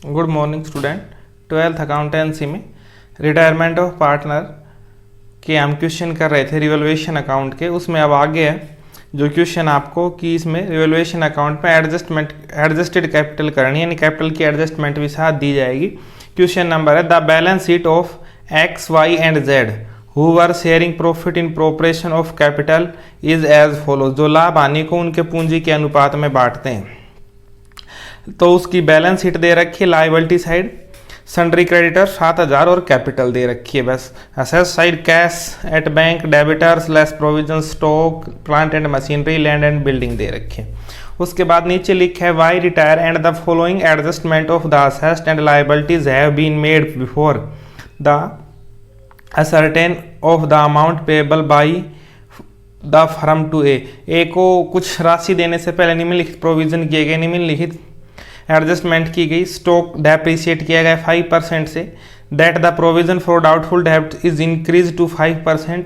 Good morning student. 12th accountancy में retirement of partner के हम क्वेश्चन कर रहे थे रिवैल्यूएशन अकाउंट के। उसमें अब आगे है जो क्वेश्चन आपको कि इसमें रिवैल्यूएशन अकाउंट में एडजस्टेड कैपिटल करनी, यानी कैपिटल की एडजस्टमेंट भी साथ दी जाएगी। क्वेश्चन नंबर है the balance sheet of X Y and Z who were sharing profit in proportion of capital is as follows. जो लाभ हानि को उनके पूंजी के अनुपात में बांटते हैं, तो उसकी बैलेंस शीट दे रखी है। लायबिलिटी साइड सन्ड्री क्रेडिटर 7000 और कैपिटल दे रखी है बस। Asset side cash at bank, debtors less provision, stock, plant and machinery, land and building दे रखी है। उसके बाद नीचे लिखा है Y retire and the following adjustment of the assets and liabilities have been made before the ascertain of the amount payable by the firm to A को कुछ राशि देने से पहले निम्नलिखित प्रोविजन किए गए, निम्नलिखित एडजस्टमेंट की गई। स्टॉक डेप्रिशिएट किया गया 5% से। That the provision for doubtful डेब्ट is increase to 5%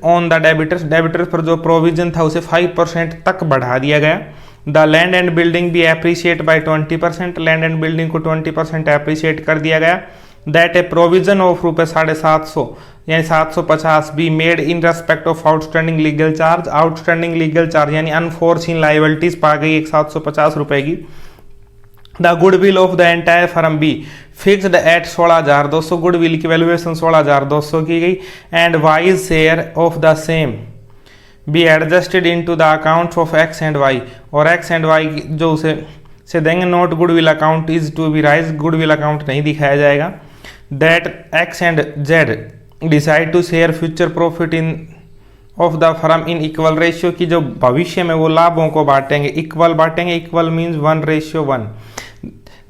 on the debtors. Debtors पर जो प्रोविजन था उसे 5% तक बढ़ा दिया गया। द लैंड एंड बिल्डिंग भी appreciate by 20%। Land and building को 20% एप्रिशिएट कर दिया गया। दैट ए प्रोविजन ऑफ ₹750 यानी 750 be made in respect of outstanding legal charge. Outstanding legal charge यानी अनफोर्सिन लाइबिलिटीज पा गई एक 750 रुपए की। The goodwill of the entire firm be fixed at 16,200। Goodwill की वैल्यूएशन 16,200 की गई। And Y's share of the same be adjusted into the accounts of X and Y. और एक्स एंड वाई जो उसे से देंगे note goodwill account is to be rise, goodwill account नहीं दिखाया जाएगा। That X and Z decide to share future profit in of the firm in equal ratio की जो भविष्य में वो लाभों को बांटेंगे, इक्वल बांटेंगे। Equal means 1:1।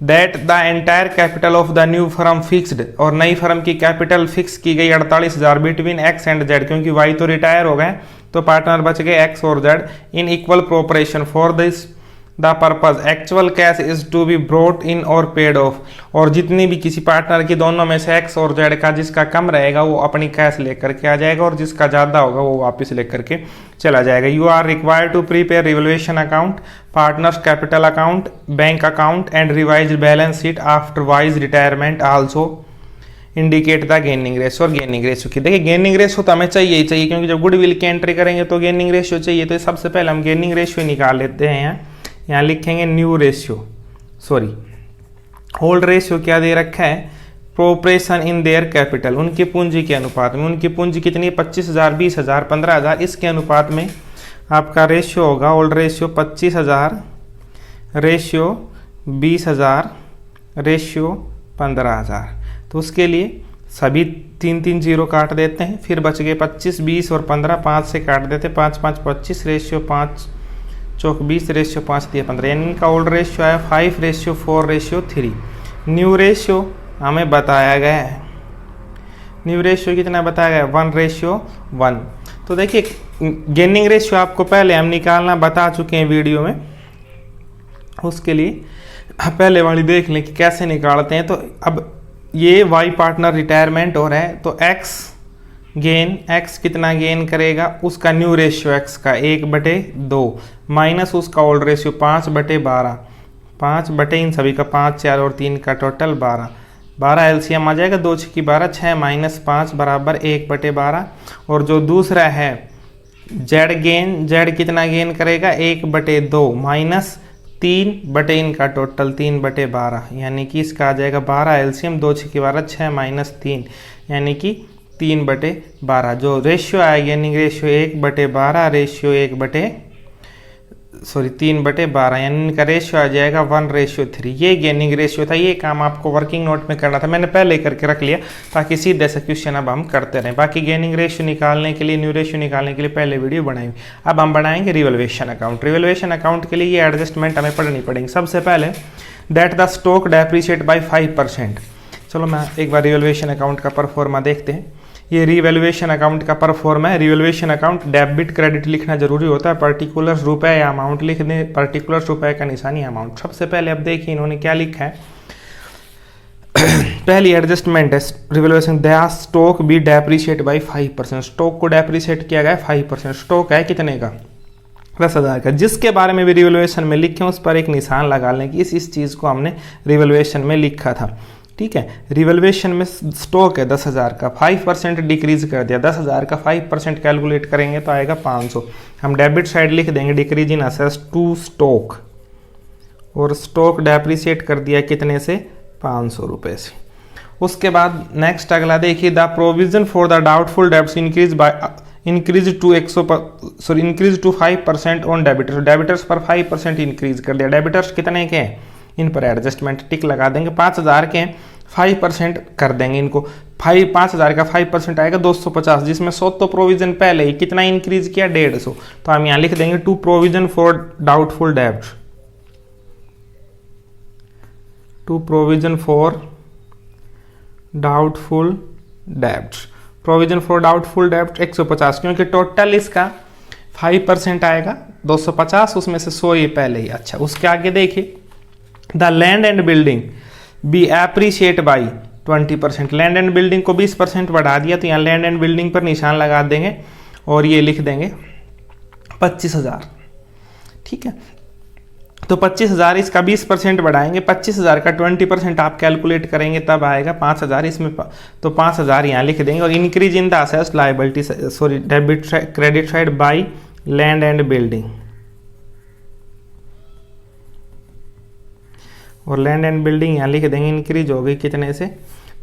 That the entire capital of the new firm fixed और नई फर्म की कैपिटल फिक्स की गई 48,000 बिटवीन एक्स एंड जेड, क्योंकि वाई तो रिटायर हो गए तो पार्टनर बच गए एक्स और Z. In equal proportion for this the purpose actual cash is to be brought in और पेड ऑफ। और जितनी भी किसी पार्टनर की दोनों में से एक्स और जेड का जिसका कम रहेगा वो अपनी कैश लेकर के आ जाएगा और जिसका ज़्यादा होगा वो वापस लेकर के चला जाएगा। You are required to prepare revaluation account, partners capital account, bank account and revise balance sheet after Y's retirement also indicate the gaining ratio. और गेनिंग रेशियो की देखिए गेनिंग रेशियो तो हमें चाहिए ही चाहिए, क्योंकि जब गुडविल की एंट्री करेंगे तो गेनिंग रेशियो चाहिए। तो सबसे पहले हम गेनिंग रेशियो निकाल लेते हैं। यहाँ लिखेंगे new ratio, sorry old ratio क्या दे रखा है, प्रोपोर्शन इन देयर कैपिटल, उनकी पूंजी के अनुपात में। उनकी पूंजी कितनी है 25,000, 20,000, 15,000, इसके अनुपात में आपका रेशियो होगा ओल्ड रेशियो 25,000 रेशियो 20,000 रेशियो 15,000। तो उसके लिए सभी 3 0 काट देते हैं, फिर बच गए 25, 20 और 15, 5 से काट देते, 5 5 25 रेशियो 5 चौक 20 रेशियो 5 दिया 15, यानी इनका ओल्ड रेशियो आया 5:4:3। न्यू रेशियो हमें बताया गया है, न्यू रेशियो कितना बताया गया 1:1। तो देखिए गेनिंग रेशियो आपको पहले हम निकालना बता चुके हैं वीडियो में, उसके लिए पहले वाली देख लें कि कैसे निकालते हैं। तो अब ये वाई पार्टनर रिटायरमेंट हो रहा है तो एक्स गेन, एक्स कितना गेन करेगा उसका न्यू रेशियो एक्स का 1/2 माइनस उसका ओल्ड रेशियो 5/12, 5 इन सभी का 5, 4 और 3 का टोटल 12, 12 एलसीएम आ जाएगा 2 6 12, 6 - 5 बराबर 1/12। और जो दूसरा है जेड गेन, जेड कितना गेन करेगा 1/2 माइनस 3 इनका टोटल 3/12, यानी कि इसका आ जाएगा 12 एलसीएम 2 6 12, 6 - 3 यानी कि 3/12। जो रेशियो आएगा गेनिंग रेशियो 1/12 रेशियो 3/12, यानी इनका रेशियो आ जाएगा 1:3। ये गेनिंग रेशियो था। ये काम आपको वर्किंग नोट में करना था, मैंने पहले करके रख लिया ताकि सीधे से क्वेश्चन अब हम करते रहें। बाकी गेनिंग रेशियो निकालने के लिए, न्यू रेशियो निकालने के लिए पहले वीडियो बनाएंगे। अब हम बनाएंगे रिवैल्यूएशन अकाउंट। रिवैल्यूएशन अकाउंट के लिए ये एडजस्टमेंट हमें पढ़नी पड़ेंगे। सबसे पहले that the stock depreciate by 5%। चलो मैं एक बार रिवैल्यूएशन अकाउंट का परफॉर्मा देखते हैं। ये रिवैल्यूएशन अकाउंट का परफॉर्मा है। रिवैल्यूएशन अकाउंट डेबिट क्रेडिट लिखना जरूरी होता है, पर्टिकुलर्स रुपए या अमाउंट लिख दें, पर्टिकुलर्स रुपए का निशानी अमाउंट। सबसे पहले अब देखिए इन्होंने क्या लिखा है। पहली एडजस्टमेंट है revaluation, the stock be depreciate by 5%। Stock को डेप्रिशिएट किया गया 5%। स्टॉक है कितने का 10,000 का। जिसके बारे में भी रिवैल्यूएशन में लिखे उस पर एक निशान लगा लें कि इस चीज़ को हमने रिवैल्यूएशन में लिखा था। ठीक है, रिवैल्यूएशन में स्टॉक है 10,000 का, 5% डिक्रीज कर दिया, 10,000 का 5% कैलकुलेट करेंगे तो आएगा 500। हम डेबिट साइड लिख देंगे decrease in assets to stock, और स्टॉक डेप्रिसिएट कर दिया कितने से, 500 रुपये से। उसके बाद नेक्स्ट अगला देखिए, the provision for the doubtful debts increase to 5% on debtors. Debtors पर 5% इंक्रीज कर दिया। डेबिटर्स कितने के हैं, इन पर एडजस्टमेंट टिक लगा देंगे। 5,000 के 5% कर देंगे इनको। 5,000 का 5% आएगा 250, जिसमें 100 तो प्रोविजन पहले ही कितना इंक्रीज किया, 150। तो हम यहाँ लिख देंगे to provision for doubtful debts, to provision for doubtful debts. Provision for doubtful डेब्ट 150, क्योंकि टोटल इसका 5% आएगा 250, उसमें से 100 ये पहले ही। अच्छा, उसके आगे देखिए, the land and building be appreciate by 20%। Land and building को 20% बढ़ा दिया, तो यहाँ लैंड एंड बिल्डिंग पर निशान लगा देंगे और ये लिख देंगे 25,000। ठीक है, तो 25,000 इसका 20% बढ़ाएंगे, 25,000 का 20% आप कैलकुलेट करेंगे तब आएगा 5,000 इसमें, तो 5,000 यहाँ लिख देंगे। और increase in the assets liability debit credit side by land and building, और लैंड एंड बिल्डिंग यहाँ लिख देंगे इंक्रीज हो गई कितने से,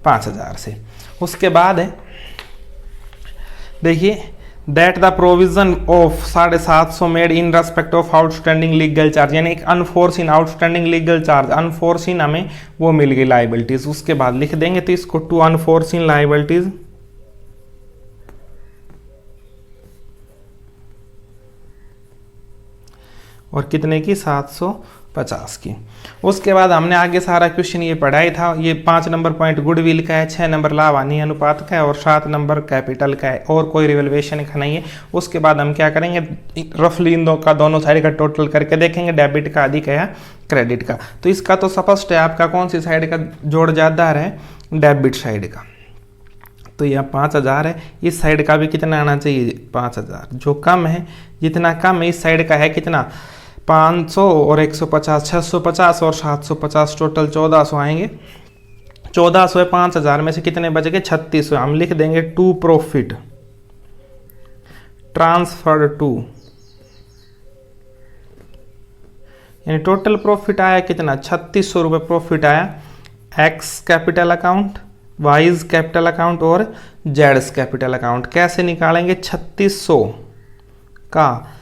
5,000 से। उसके बाद है देखिए, that the provision of 750 made in respect of outstanding legal charge, यानी एक unforeseen outstanding legal charge, unforeseen हमें वो मिल गई लाइबिलिटीज। उसके बाद लिख देंगे तो इसको टू अनफोर्सिन लाइबिलिटीज, और कितने की, 750 की। उसके बाद हमने आगे सारा क्वेश्चन ये पढ़ाई था। ये 5 नंबर पॉइंट गुडविल का है, 6 नंबर लाभ हानि अनुपात का है, और 7 नंबर कैपिटल का है, और कोई रिवैल्यूएशन का नहीं है। उसके बाद हम क्या करेंगे, रफली इन दोनों साइड का टोटल करके देखेंगे, डेबिट का अधिक है या क्रेडिट का। तो इसका तो स्पष्ट है आपका कौन सी साइड का जोड़ ज्यादा है, डेबिट साइड का। तो यह 5,000 है, इस साइड का भी कितना आना चाहिए, 5,000। जो कम है, जितना कम है इस साइड का है कितना, 500 और 150, 650 और 750, टोटल 1400 आएंगे। 1400 है, 5,000 में से कितने बच गए, 3600। हम लिख देंगे टू प्रॉफिट ट्रांसफर्ड टू, यानी टोटल प्रॉफिट आया कितना, 3600 रुपये प्रॉफिट आया। X capital account, wise capital account और जेड्स कैपिटल अकाउंट। कैसे निकालेंगे, 3600 का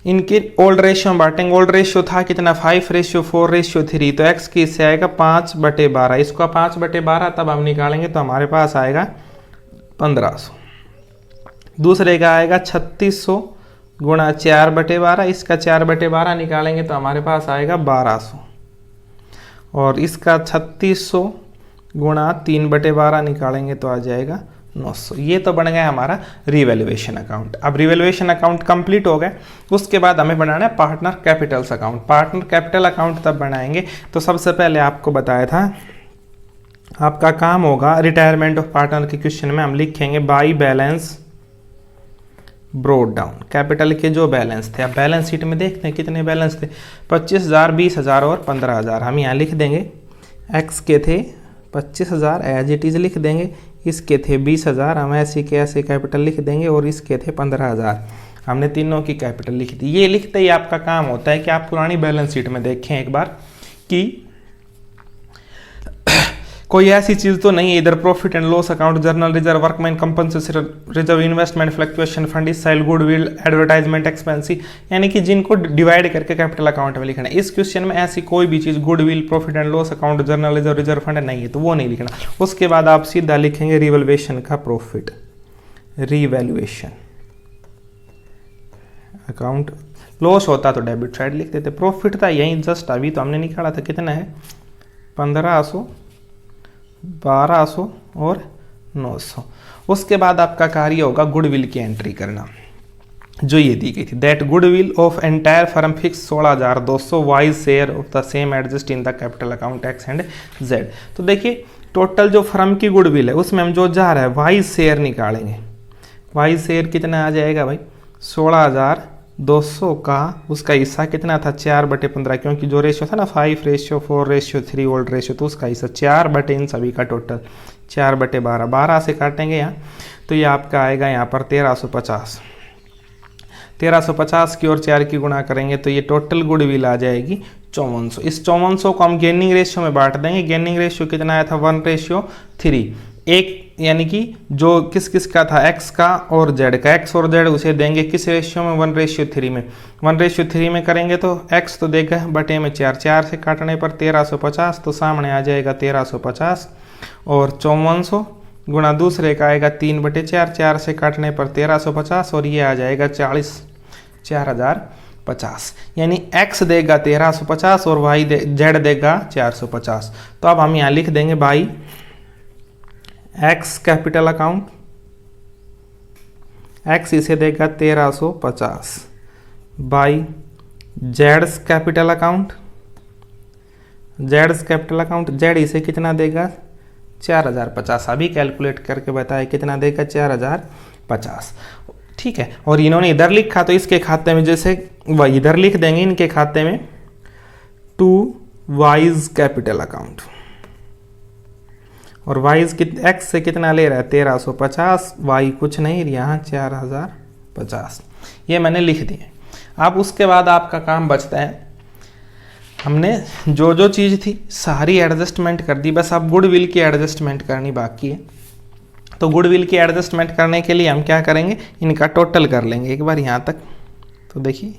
इनके ओल्ड रेशियो में बांटेंगे। ओल्ड रेशियो था कितना, 5:4:3, तो एक्स की इससे आएगा 5/12, इसको 5/12 तब हम निकालेंगे तो हमारे पास आएगा 1500। दूसरे का आएगा 3600 गुणा 4/12, इसका 4/12 निकालेंगे तो हमारे पास आएगा 1200, और इसका 3600 गुणा 3/12 निकालेंगे तो आ जाएगा 900। ये तो बन गया हमारा रिवैल्यूएशन अकाउंट। अब रिवैल्यूएशन अकाउंट कंप्लीट हो गया। उसके बाद हमें बनाना है partner Capitals account. Partner capital account तब बनाएंगे, तो सबसे पहले आपको बताया था आपका काम होगा रिटायरमेंट ऑफ पार्टनर के क्वेश्चन में हम लिखेंगे by balance broad down. Capital के जो बैलेंस थे, अब बैलेंस शीट में देखते हैं कितने बैलेंस थे, 25,000, 20,000 और 15,000। हम यहाँ लिख देंगे एक्स के थे 25,000 एज इट इज लिख देंगे, इसके थे 20,000 हम ऐसे के ऐसे कैपिटल लिख देंगे, और इसके थे 15,000। हमने तीनों की कैपिटल लिख दी। ये लिखते ही आपका काम होता है कि आप पुरानी बैलेंस शीट में देखें एक बार कि कोई ऐसी चीज तो नहीं है इधर profit and loss account, general reserve, workmen compensation reserve, investment fluctuation fund, sale goodwill, advertisement expenses, यानी कि जिनको डिवाइड करके कैपिटल अकाउंट में लिखना है। इस क्वेश्चन में ऐसी कोई भी चीज goodwill, profit and loss account, general reserve, reserve fund नहीं है, तो वो नहीं लिखना। उसके बाद आप सीधा लिखेंगे रिवैल्यूएशन का प्रॉफिट, रिवैल्यूएशन अकाउंट। लॉस होता तो डेबिट साइड लिख देते, प्रॉफिट था यही जस्ट अभी तो हमने निकाला था, कितना है 1500, 1200 और 900। उसके बाद आपका कार्य होगा गुडविल की एंट्री करना, जो ये दी गई थी, that goodwill of entire firm fix 16,200 wise share of the same adjust in the capital account x and Z. तो देखिए टोटल जो फर्म की गुडविल है उसमें हम जो जा रहा है वाइज शेयर निकालेंगे। वाइज शेयर कितना आ जाएगा भाई, 16,000 200 का उसका हिस्सा कितना था 4/15, क्योंकि जो रेशियो था ना 5:4:3 ओल्ड रेशियो, तो उसका हिस्सा 4 इन सभी का टोटल 4/12, 12 से काटेंगे यहाँ तो ये आपका आएगा यहाँ पर 1350। 1350 की और 4 की गुणा करेंगे तो ये टोटल गुडविल आ जाएगी 5400। इस 5400 को हम गेनिंग रेशियो में बांट देंगे। गेनिंग रेशियो कितना आया था 1:3, एक यानी कि जो किस किस का था x का और z का, x और z उसे देंगे किस रेशियो में 1:3 में। 1:3 में करेंगे तो x तो देगा बटे में 4, 4 से काटने पर 1350, तो सामने आ जाएगा 1350 और 5400 गुणा दूसरे का आएगा 3/4, 4 से काटने पर 1350 और ये आ जाएगा 4050, यानी x देगा 1350 और y z देगा 450। तो अब हम यहाँ लिख देंगे by x capital account, x इसे देगा 1350 by z capital account, z capital account z इसे कितना देगा 4050। अभी कैलकुलेट करके बताया कितना देगा 4050, ठीक है। और इन्होंने इधर लिखा तो इसके खाते में जैसे वह इधर लिख देंगे इनके खाते में टू वाइज कैपिटल अकाउंट, और वाइज x से कितना ले रहा है 1350, y कुछ नहीं यहाँ 4050, ये मैंने लिख दिए। अब उसके बाद आपका काम बचता है, हमने जो जो चीज़ थी सारी एडजस्टमेंट कर दी, बस अब गुडविल की एडजस्टमेंट करनी बाकी है। तो गुडविल की एडजस्टमेंट करने के लिए हम क्या करेंगे, इनका टोटल कर लेंगे एक बार यहाँ तक। तो देखिए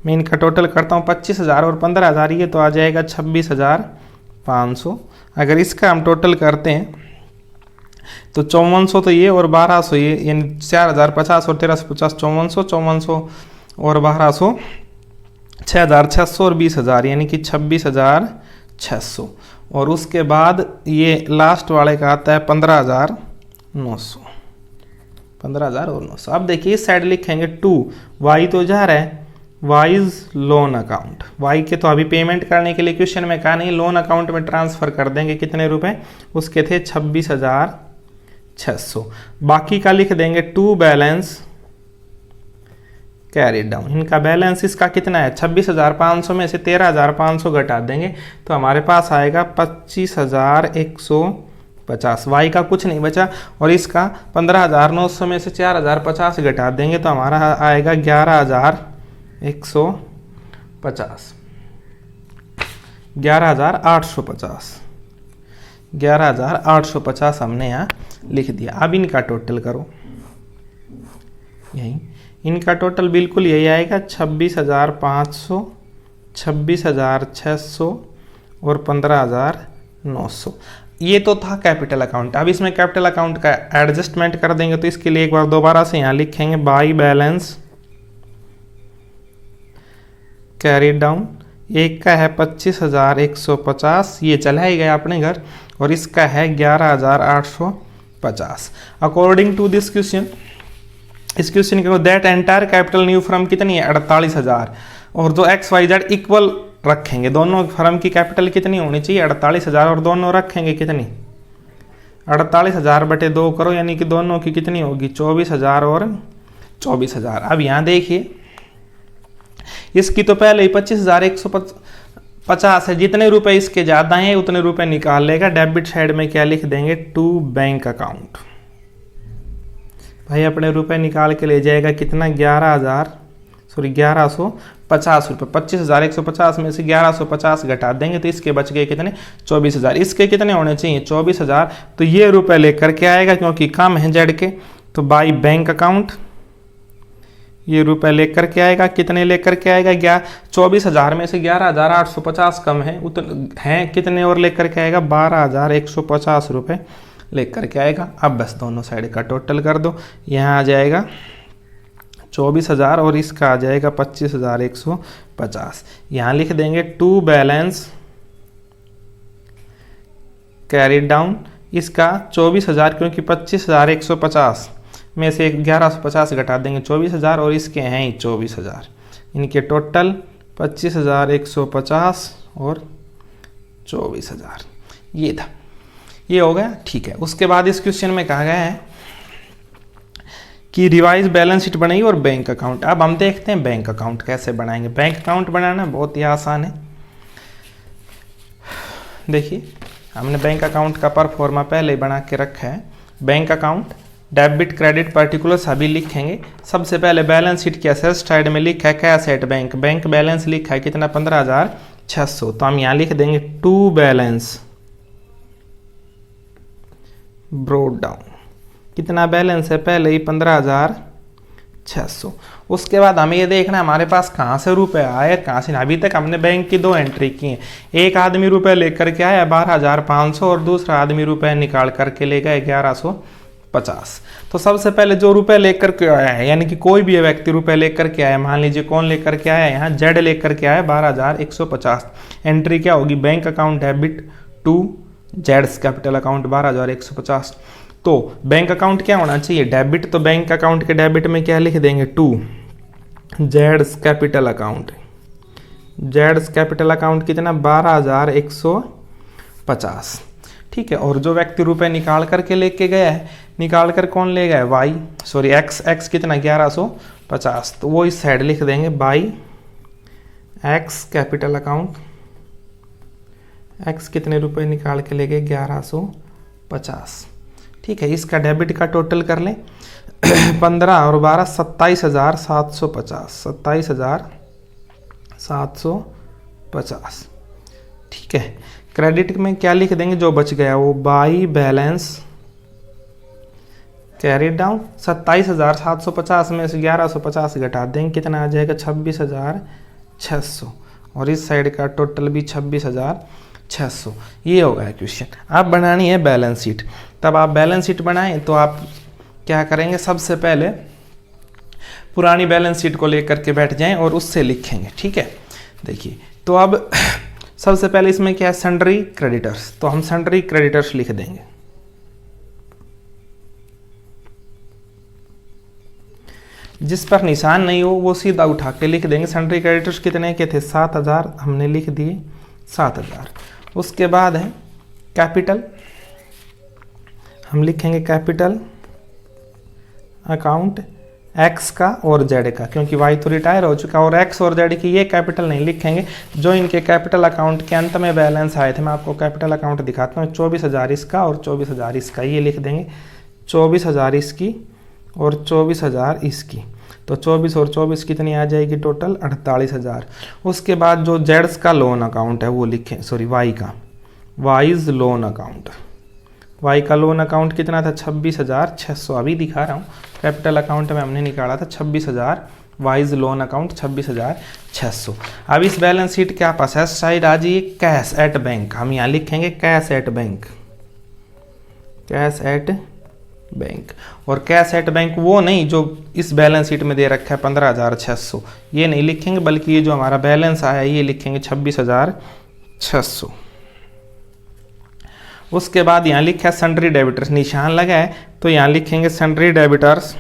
मैं इनका टोटल करता हूँ 25,000 और 15,000, ये तो आ जाएगा 26,500। अगर इसका हम टोटल करते हैं तो 5400 तो ये और 1200 ये, यानी 4050 और 1350, 5400 और 1200 6,600 और 20,000 यानी कि 26,600। और उसके बाद ये लास्ट वाले का आता है 15,900, 15,000 और 900। अब देखिए इस साइड लिखेंगे टू वाई तो जा रहा है वाइज लोन अकाउंट, वाई के तो अभी पेमेंट करने के लिए क्वेश्चन में कहा नहीं, लोन अकाउंट में ट्रांसफ़र कर देंगे। कितने रुपए उसके थे 26,600। बाकी का लिख देंगे टू बैलेंस कैरी डाउन, इनका बैलेंस इसका कितना है 26,500 में से 13,500 घटा देंगे तो हमारे पास आएगा 25,150। वाई का कुछ नहीं बचा और इसका 15,900 में से 4,050 घटा देंगे तो हमारा आएगा 11,150, 11,850, 11,850 हमने यहाँ लिख दिया। अब इनका टोटल करो, यही इनका टोटल बिल्कुल यही आएगा 26,500, 26,600 और 15,900। ये तो था कैपिटल अकाउंट। अब इसमें कैपिटल अकाउंट का एडजस्टमेंट कर देंगे तो इसके लिए एक बार दोबारा से यहाँ लिखेंगे बाई बैलेंस कैरी डाउन। एक का है 25,150, ये चला ही गया अपने घर, और इसका है 11,850। अकॉर्डिंग टू दिस क्वेश्चन, इस क्वेश्चन के that entire capital new firm कितनी है 48,000, और जो एक्स वाई जेड इक्वल रखेंगे, दोनों फर्म की कैपिटल कितनी होनी चाहिए 48,000, और दोनों रखेंगे कितनी 48,000 बटे 2 करो, यानी कि दोनों की कितनी होगी 24,000 और 24,000। अब यहाँ देखिए इसकी तो पहले ही 25,150 है, जितने रुपए इसके ज़्यादा हैं उतने रुपए निकाल लेगा। डेबिट साइड में क्या लिख देंगे टू बैंक अकाउंट, भाई अपने रुपए निकाल के ले जाएगा कितना 11,150 रुपये। 25,150 में से 1150 घटा देंगे तो इसके बच गए कितने 24,000। इसके कितने होने चाहिए 24,000, तो ये रुपए लेकर के आएगा क्योंकि कम है जेड के, तो बाई बैंक अकाउंट ये रुपए लेकर के आएगा। कितने लेकर के आएगा 24,000 में से 11,850 कम है, उतने हैं कितने और लेकर के आएगा 12,150 रुपये लेकर के आएगा। अब बस दोनों साइड का टोटल कर दो, यहाँ आ जाएगा 24,000 और इसका आ जाएगा 25,150। यहाँ लिख देंगे टू बैलेंस कैरी डाउन, इसका 24,000 क्योंकि 25,150 में से 1150 घटा देंगे 24,000 और इसके हैं ही 24,000, इनके टोटल 25,150 और 24,000। ये था, ये हो गया ठीक है। उसके बाद इस क्वेश्चन में कहा गया है कि रिवाइज बैलेंस शीट बनाई और बैंक अकाउंट। अब हम देखते हैं बैंक अकाउंट कैसे बनाएंगे। बैंक अकाउंट बनाना बहुत ही आसान है। देखिए हमने बैंक अकाउंट का परफॉर्मा पहले ही बना के रखा है। Bank account debit credit particular सभी लिखेंगे। सबसे पहले बैलेंस शीट की असेट साइड में लिखा है cash at bank, bank balance लिखा है कितना 15,600, तो हम यहाँ लिख देंगे टू बैलेंस ब्रोड डाउन। कितना बैलेंस है पहले ही 15,600। उसके बाद हमें ये देखना है हमारे पास कहाँ से रुपए आए कहाँ से। अभी तक हमने बैंक की 2 एंट्री की हैं। एक आदमी रुपए लेकर के आया 12,500 और दूसरा आदमी रुपए निकाल करके ले गए 1,150। तो सबसे पहले जो रुपए लेकर के आया है, यानी कि कोई भी व्यक्ति रुपए लेकर के आया, मान लीजिए कौन लेकर के आया, यहाँ जेड लेकर के आया 12,150। एंट्री क्या होगी, बैंक अकाउंट डेबिट टू जेड्स कैपिटल अकाउंट 12,150। तो बैंक अकाउंट क्या होना चाहिए, डेबिट। तो बैंक अकाउंट के डेबिट में क्या लिख देंगे, टू जेड्स कैपिटल अकाउंट। जेड्स कैपिटल अकाउंट कितना 12,150, ठीक है। और जो व्यक्ति रुपए निकाल करके लेके गया है, निकाल कर कौन ले गया है, एक्स कितना 1,150, तो वो इस साइड लिख देंगे by x capital account. X कितने रुपए निकाल के ले गए 1,150, ठीक है। इसका डेबिट का टोटल कर लें 15 और 12 27,750, 27,750, ठीक है। क्रेडिट में क्या लिख देंगे, जो बच गया वो बाई बैलेंस कैरी डाउन। 27,750 में से 1,150 घटा देंगे, कितना आ जाएगा 26,600, और इस साइड का टोटल भी 26,600। ये होगा क्वेश्चन। अब बनानी है बैलेंस शीट। तब आप बैलेंस शीट बनाएं तो आप क्या करेंगे, सबसे पहले पुरानी बैलेंस शीट को लेकर के बैठ जाएं और उससे लिखेंगे, ठीक है। देखिए तो अब सबसे पहले इसमें क्या है, सन्ड्री क्रेडिटर्स, तो हम सन्ड्री क्रेडिटर्स लिख देंगे। जिस पर निशान नहीं हो वो सीधा उठा के लिख देंगे। सन्ड्री क्रेडिटर्स कितने के थे 7,000, हमने लिख दिए 7,000। उसके बाद है कैपिटल, हम लिखेंगे कैपिटल अकाउंट एक्स का और जेड का, क्योंकि वाई तो रिटायर हो चुका, और एक्स और जेड की ये कैपिटल नहीं लिखेंगे। जो इनके कैपिटल अकाउंट के अंत में बैलेंस आए थे, मैं आपको कैपिटल अकाउंट दिखाता हूँ, 24,000 इसका और 24,000 इसका, ये लिख देंगे 24,000 इसकी और 24,000 इसकी। तो 24 और 24 कितनी आ जाएगी टोटल 48,000। उसके बाद जो जेड्स का लोन अकाउंट है वो लिखें, सॉरी वाई का, वाइज लोन अकाउंट। वाई का लोन अकाउंट कितना था 26,600, अभी दिखा रहा हूँ। कैपिटल अकाउंट में हमने निकाला था 26,000, वाइज लोन अकाउंट 26,600। अब इस बैलेंस शीट के आप असेट साइड आ जाइए, कैश एट बैंक, हम यहाँ लिखेंगे cash at bank, cash at bank. और कैश एट बैंक वो नहीं जो इस बैलेंस शीट में दे रखा है 15,600, ये नहीं लिखेंगे, बल्कि ये जो हमारा बैलेंस आया ये लिखेंगे 26,600। उसके बाद यहाँ लिखा है सन्ड्री डेबिटर्स, निशान लगा है तो यहाँ लिखेंगे सन्ड्री डेबिटर्स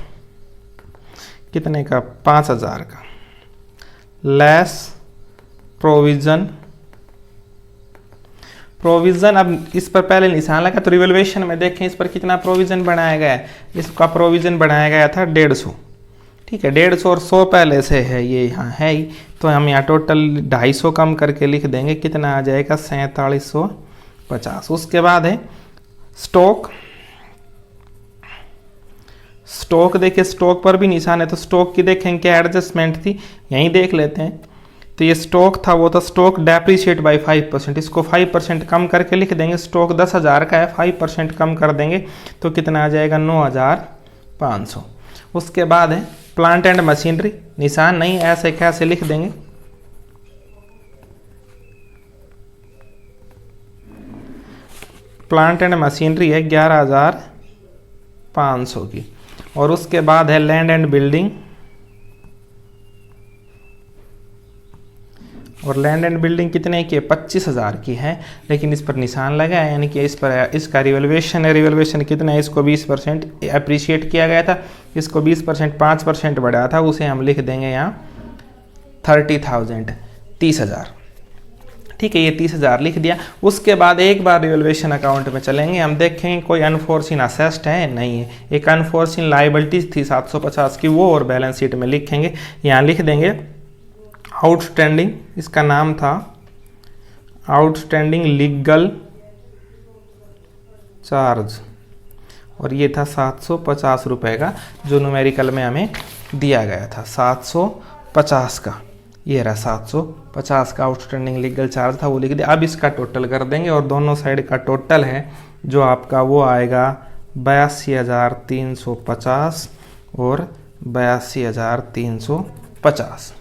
कितने का 5,000 का, लेस प्रोविजन। प्रोविजन, अब इस पर पहले निशान लगा तो रिवैल्यूएशन में देखें इस पर कितना प्रोविजन बनाया गया है। इसका प्रोविजन बनाया गया था 150, ठीक है। 150 और 100 पहले से है, ये यहाँ है ही, तो हम यहाँ टोटल 250 कम करके लिख देंगे, कितना आ जाएगा 4750। उसके बाद है स्टॉक। स्टॉक देखिए, स्टॉक पर भी निशान है, तो स्टॉक की देखें क्या एडजस्टमेंट थी, यहीं देख लेते हैं। तो ये स्टॉक था, वो था स्टॉक डेप्रीशिएट बाई 5%, इसको 5% कम करके लिख देंगे। स्टॉक 10,000 का है, 5% कम कर देंगे तो कितना आ जाएगा 9,500। उसके बाद है प्लांट एंड मशीनरी, निशान नहीं, ऐसे कैसे लिख देंगे, प्लांट एंड मशीनरी है 11,500 की। और उसके बाद है लैंड एंड बिल्डिंग, और लैंड एंड बिल्डिंग कितने की है 25,000 की है, लेकिन इस पर निशान लगा है, यानी कि इस पर इसका रिवैल्यूएशन है। रिवैल्यूएशन कितना है, इसको 20% अप्रिशिएट किया गया था, इसको 20% 5% बढ़ा था, उसे हम लिख देंगे यहाँ 30,000, 30,000, ठीक है, ये 30,000 लिख दिया। उसके बाद एक बार रिवैल्यूएशन अकाउंट में चलेंगे, हम देखेंगे कोई अनफोर्सिन असेस्ट है, नहीं है। एक अनफोर्सिन लाइबिलिटीज थी 750 की, वो और बैलेंस शीट में लिखेंगे। यहाँ लिख देंगे आउटस्टैंडिंग, इसका नाम था आउटस्टैंडिंग लीगल चार्ज, और ये था 750 रुपये का, जो न्यूमेरिकल में हमें दिया गया था 750 का। ये रहा 750 का आउटस्टैंडिंग लीगल चार्ज था, वो लिख दिया। अब इसका टोटल कर देंगे और दोनों साइड का टोटल है जो आपका वो आएगा 82,350 और 82,350।